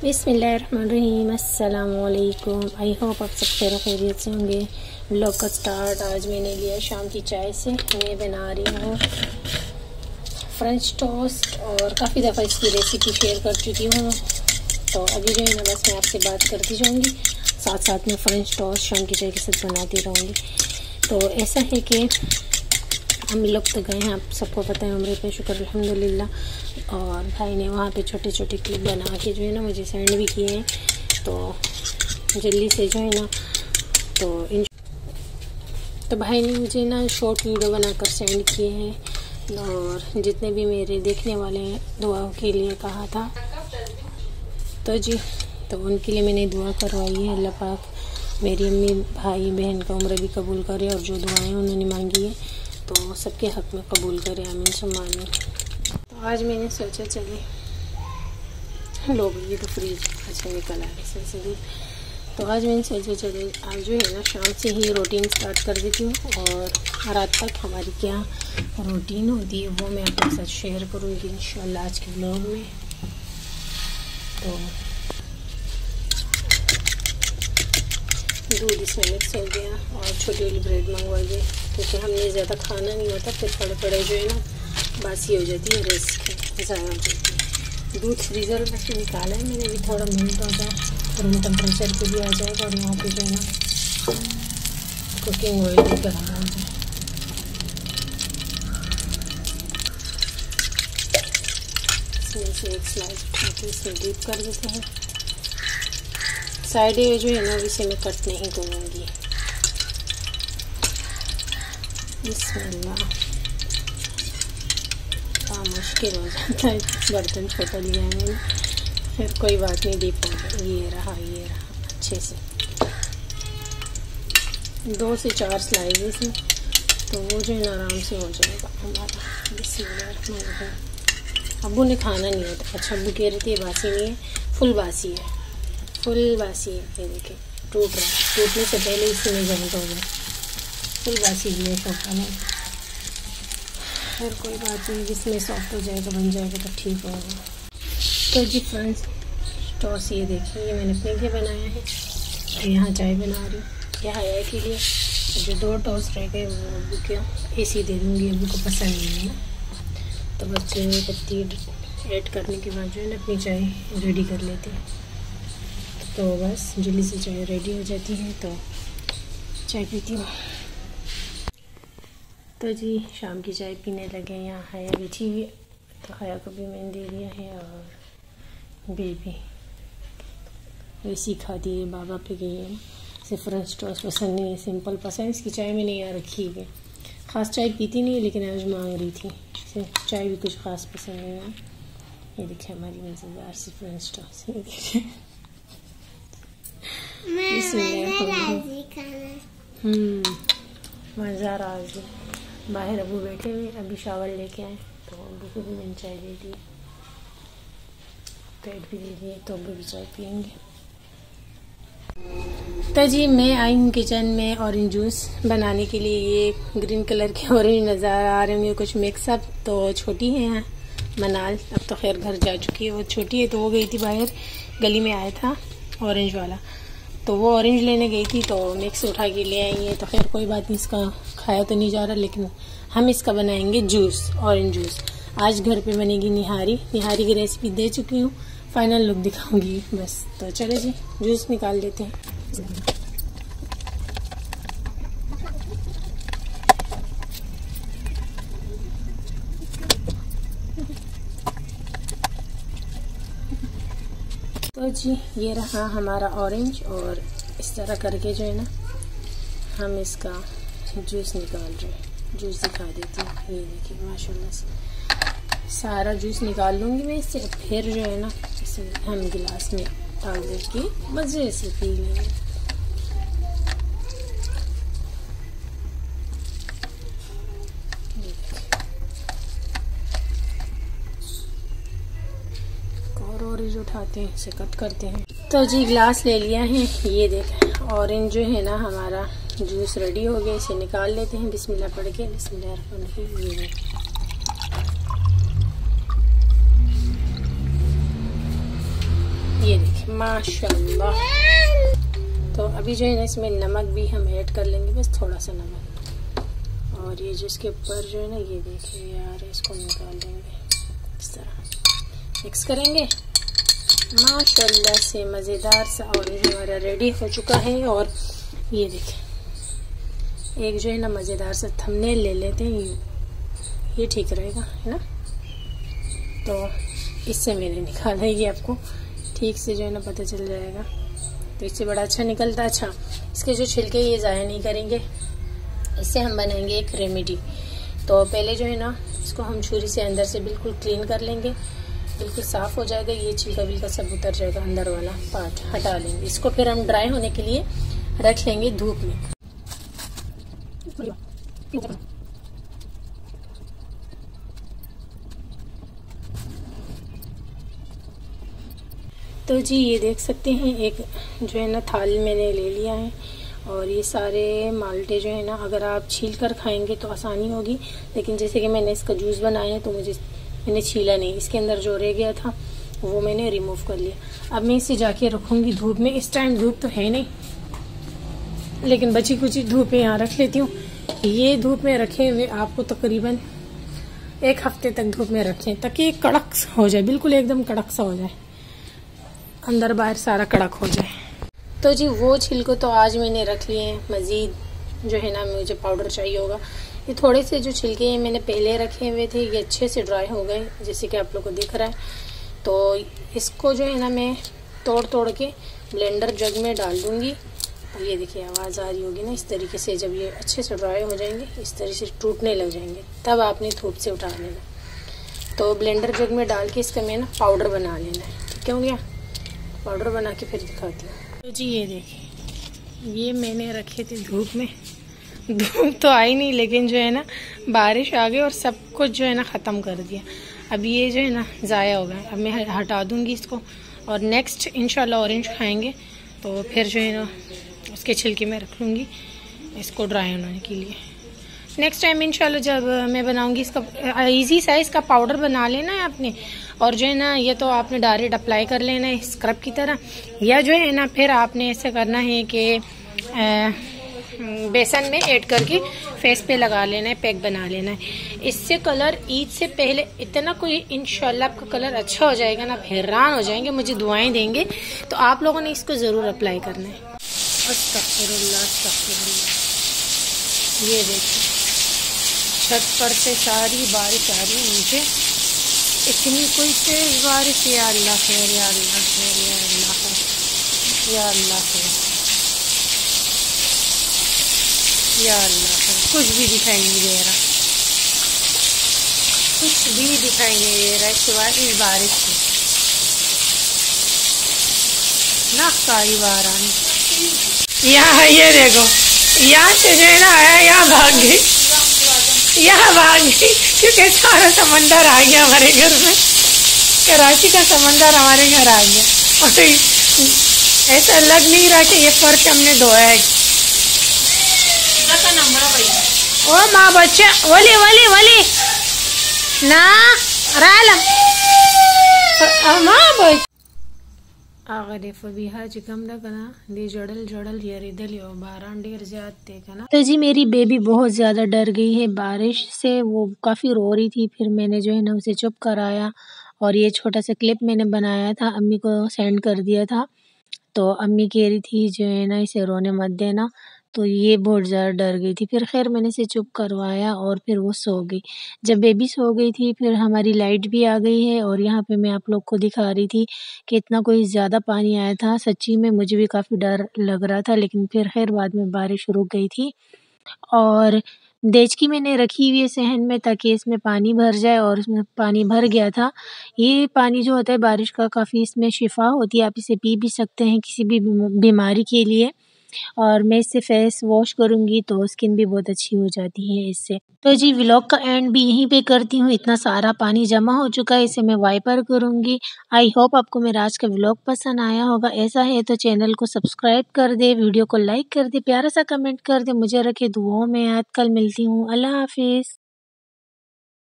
बिस्मिल्लाहिर्रहमानिर्रहीम, अस्सलामुअलैकुम। I hope आप सब खैर खैरियत से होंगे। व्लॉग का स्टार्ट आज मैंने लिया शाम की चाय से। मैं बना रही हूँ फ्रेंच टोस्ट और काफ़ी दफ़ा इसकी रेसिपी शेयर कर चुकी हूँ, तो अभी जो है ना बस मैं आपसे बात करती जाऊँगी, साथ साथ में फ्रेंच टोस्ट शाम की चाय के साथ बनाती रहूँगी। तो ऐसा है कि हम लोग तो गए हैं, आप सबको पता है, उम्र पे, शुक्र अल्हम्दुलिल्लाह। और भाई ने वहाँ पे छोटे छोटे क्लिप बना के जो है ना मुझे सेंड भी किए हैं, तो जल्दी से जो है ना तो भाई ने मुझे ना शॉर्ट वीडियो बनाकर सेंड किए हैं। और जितने भी मेरे देखने वाले हैं दुआ के लिए कहा था, तो जी तो उनके लिए मैंने दुआ करवाई है। अल्लाह पाक मेरी अम्मी भाई बहन का उम्र भी कबूल करे और जो दुआएं उन्होंने मांगी है तो सबके हक़ में कबूल करे, आमीन सुम्मा आमीन। तो आज मैंने सोचा चले लो भाई, ये तो फ्रीज अच्छा निकल आ गया से। तो आज मैंने सोचा चले आज जो है ना शाम से ही रूटीन स्टार्ट कर देती हूँ, और रात तक हमारी क्या रूटीन होती है वो मैं आपके साथ शेयर करूँगी इंशाल्लाह आज के व्लॉग में। तो दूध इसमें मिक्स हो गया और छोटी वाली ब्रेड मंगवा दी, क्योंकि हमने ज़्यादा खाना नहीं होता, फिर थोड़े थोड़े जो है ना बासी हो जाती है, रिस्क ज़्यादा हो जाती है। दूध फ्रीज़र में से निकाला है मैंने, भी थोड़ा मेल्ट हो जाए, रूम टेम्परेचर पे भी आ जाएगा, और यहाँ पे जो है ना कुकिंग ऑयल भी गर्म हो जाए। इसमें से एक स्लाइस उठा के इसमें डीप कर देते हैं। साइड जो है ना इसे मैं कट नहीं करूँगी। बिस्मिल्लाह, काम मुश्किल हो जाता है, बर्तन छोटा लिया है मैंने, फिर कोई बात नहीं, डीप हो गया। ये रहा अच्छे से 2 से 4 स्लाइस इसमें, तो वो जो है ना आराम से हो जाएगा हमारा। बिस्मिल्लाह। अब्बू ने खाना नहीं होता, अच्छा अब्बू कह रही थी बासी नहीं है, फुल बासी है, फुल बासी है। ये देखें टूट रहा है, टूटने से पहले इसी में जंग हो गया, फुल बासी भी है शोफा में। फिर कोई बात नहीं, जिसमें सॉफ्ट हो जाएगा बन जाएगा तो ठीक होगा। तो जी फ्रेंड्स, टॉस ये देखिए, ये मैंने अपने लिए बनाया है, तो यहाँ चाय बना रही हूँ। यह आया के लिए जो 2 टॉस रह गए वो अब्बू के ऐसे ही दे दूँगी, अब्बू को पसंद नहीं है ना। तो बस चीनी पत्ती ऐड करने के बाद जो है ना अपनी चाय रेडी कर लेते हैं, तो बस जल्दी से चाय रेडी हो जाती है, तो चाय पीती हूँ। तो जी शाम की चाय पीने लगे। यहाँ हया बैठी हुई, तो हया को भी मैंने दे दिया है, और बेबी वैसी खाती है, बाबा पे गई है ना, सिर्फ फ्रेंच टोस्ट पसंद नहीं है, सिंपल पसंद। इसकी चाय मैंने यहाँ रखी है, ख़ास चाय पीती नहीं है, लेकिन आज मांग रही थी, सिर्फ चाय भी कुछ ख़ास पसंद नहीं है। ये देखिए हमारी मज़ेदार सी फ्रेंच टोस्ट, ये देखिए मज़ा राज। बाहर अबू बैठे हुए, अभी शावर लेके आए, तो अबू को भी मैंने चाय दे दी, पेट भी दे दिए, तो अबू भी चाय पियेंगे। तो जी मैं आई हूँ किचन में ऑरेंज जूस बनाने के लिए। ये ग्रीन कलर के ऑरेंज नज़र आ रहे होंगे, कुछ मिक्सअप। तो छोटी है यहाँ मनाल, अब तो खैर घर जा चुकी है, वो छोटी है, तो वो गई थी बाहर, गली में आया था ऑरेंज वाला, तो वो ऑरेंज लेने गई थी, तो मिक्स उठा के ले आई है। तो खैर कोई बात नहीं, इसका खाया तो नहीं जा रहा, लेकिन हम इसका बनाएंगे जूस, ऑरेंज जूस। आज घर पे बनेगी निहारी की रेसिपी दे चुकी हूँ, फाइनल लुक दिखाऊंगी बस। तो चले जी जूस निकाल लेते हैं। तो जी ये रहा हमारा ऑरेंज, और इस तरह करके जो है ना हम इसका जूस निकाल रहे हैं। जूस दिखा देती हूँ, ये देखिए माशाल्लाह से सारा जूस निकाल लूँगी मैं इससे, फिर जो है ना इसे हम गिलास में डाल देके मज़े से पी लेंगे। ऑरेंज उठाते हैं, इसे कट करते हैं। तो जी ग्लास ले लिया है, ये देखें ऑरेंज जो है ना हमारा जूस रेडी हो गया, इसे निकाल लेते हैं बिस्मिल्लाह पढ़ के। बिस्मिल्लाह ये देखिए माशाल्लाह। तो अभी जो है ना इसमें नमक भी हम ऐड कर लेंगे, बस थोड़ा सा नमक। और ये जो इसके ऊपर जो है ना, ये देखिए यार, इसको निकाल देंगे इस तरह, मिक्स करेंगे। माशाल्लाह से मज़ेदार सा ऑरेंज हमारा रेडी हो चुका है। और ये देखिए, एक जो है ना मज़ेदार सा थंबनेल ले लेते हैं, ये ठीक रहेगा, है ना। तो इससे मैंने निकाला है, ये आपको ठीक से जो है ना पता चल जाएगा। तो इससे बड़ा अच्छा निकलता है। अच्छा, इसके जो छिलके ये ज़ाया नहीं करेंगे, इससे हम बनाएंगे एक रेमेडी। तो पहले जो है ना इसको हम छुरी से अंदर से बिल्कुल क्लीन कर लेंगे, बिल्कुल साफ़ हो जाएगा। ये छिलका बिल्का सब उतर जाएगा, अंदर वाला पार्ट हटा लेंगे। इसको फिर हम ड्राई होने के लिए रख लेंगे धूप में। तो जी ये देख सकते हैं, एक जो है ना थाल मैंने ले लिया है। और ये सारे माल्टे जो है ना, अगर आप छील कर खाएंगे तो आसानी होगी, लेकिन जैसे कि मैंने इसका जूस बनाया है तो मैंने छीला नहीं, इसके अंदर जो रह गया था वो मैंने रिमूव कर लिया। अब मैं इसे जाके रखूँगी धूप में। इस टाइम धूप तो है नहीं, लेकिन बची कुछ धूप यहाँ रख लेती हूँ। ये धूप में रखे हुए आपको तकरीबन 1 हफ्ते तक धूप में रखें, ताकि ये कड़क हो जाए, बिल्कुल एकदम कड़क सा हो जाए, अंदर बाहर सारा कड़क हो जाए। तो जी वो छिलको तो आज मैंने रख लिए हैं। मज़ीद जो है ना मुझे पाउडर चाहिए होगा। ये थोड़े से जो छिलके हैं मैंने पहले रखे हुए थे, ये अच्छे से ड्राई हो गए, जैसे कि आप लोग को दिख रहा है। तो इसको जो है ना मैं तोड़ के ब्लेंडर जग में डाल दूँगी। और ये देखिए आवाज़ आ रही होगी ना, इस तरीके से जब ये अच्छे से ड्राई हो जाएंगे, इस तरीके से टूटने लग जाएंगे, तब आपने धूप से उठा लेना। तो ब्लेंडर जग में डाल के इसका मैं ना पाउडर बना लेना है। ठीक हो गया, पाउडर बना के फिर दिखाती हूँ। तो जी ये देखिए, ये मैंने रखे थे धूप में। धूप तो आई नहीं, लेकिन जो है ना बारिश आ गई और सब कुछ जो है ना ख़त्म कर दिया। अब ये जो है ना ज़ाया हो गया। अब मैं हटा दूँगी इसको, और नेक्स्ट इंशाल्लाह ऑरेंज खाएंगे तो फिर जो है ना उसके छिलके में रख लूँगी इसको ड्राई होने के लिए। नेक्स्ट टाइम इंशाल्लाह जब मैं बनाऊंगी, इसका इजी साइज़ का पाउडर बना लेना है आपने। और जो है ना ये तो आपने डायरेक्ट अप्लाई कर लेना है स्क्रब की तरह, या जो है ना फिर आपने ऐसे करना है कि बेसन में ऐड करके फेस पे लगा लेना है, पैक बना लेना है। इससे कलर ईद से पहले इतना कोई इंशाल्लाह आपका कलर अच्छा हो जाएगा ना, हैरान हो जाएंगे, मुझे दुआएं देंगे। तो आप लोगों ने इसको ज़रूर अप्लाई करना है। अस्तगफिरुल्लाह, अस्तगफिरुल्लाह। ये देखिए छत पर से सारी बारिश आ रही है नीचे, इतनी कोई तेज बारिश। या अल्लाह खैर, या अल्लाह खैर, या अल्लाह खैर, या अल्लाह खैर, या अल्लाह खैर। कुछ भी दिखाई नहीं दे रहा, कुछ भी दिखाई नहीं दे रहा है सिवाय इस बारिश से ना। सारी बारानी यहाँ, ये देखो यहाँ से जो है ना आया, यहाँ भाग गई, यहाँ भाग गई, क्योंकि सारा समंदर आ गया हमारे घर में। कराची का समंदर हमारे घर आ गया, और ऐसा लग नहीं रहा कि ये फर्श हमने धोया है। ओ माँ बच्चा वली वली वली ना रालम माँ बच्चा आगरे फबिहा चिकम दा कना दी जड़ल जड़ल येरिदल यो बारान डेर ज्यादा ते कना। तो जी मेरी बेबी बहुत ज़्यादा डर गई है बारिश से, वो काफ़ी रो रही थी। फिर मैंने जो है ना उसे चुप कराया, और ये छोटा सा क्लिप मैंने बनाया था, अम्मी को सेंड कर दिया था। तो अम्मी कह रही थी जो है ना इसे रोने मत देना, तो ये बहुत ज़्यादा डर गई थी। फिर खैर मैंने इसे चुप करवाया और फिर वो सो गई। जब बेबी सो गई थी फिर हमारी लाइट भी आ गई है, और यहाँ पे मैं आप लोग को दिखा रही थी कि इतना कोई ज़्यादा पानी आया था। सच्ची में मुझे भी काफ़ी डर लग रहा था, लेकिन फिर खैर बाद में बारिश रुक गई थी। और देचकी मैंने रखी हुई है सहन में, ताकि इसमें पानी भर जाए, और इसमें पानी भर गया था। ये पानी जो होता है बारिश का, काफ़ी इसमें शिफा होती है, आप इसे पी भी सकते हैं किसी भी बीमारी के लिए। और मैं इससे फेस वॉश करूँगी तो स्किन भी बहुत अच्छी हो जाती है इससे। तो जी व्लॉग का एंड भी यहीं पे करती हूँ। इतना सारा पानी जमा हो चुका है, इसे मैं वाइपर करूँगी। आई होप आपको मेरा आज का व्लॉग पसंद आया होगा। ऐसा है तो चैनल को सब्सक्राइब कर दे, वीडियो को लाइक कर दे, प्यारा सा कमेंट कर दे, मुझे रखे दुआओं में याद। कल मिलती हूँ, अल्लाह हाफिज़।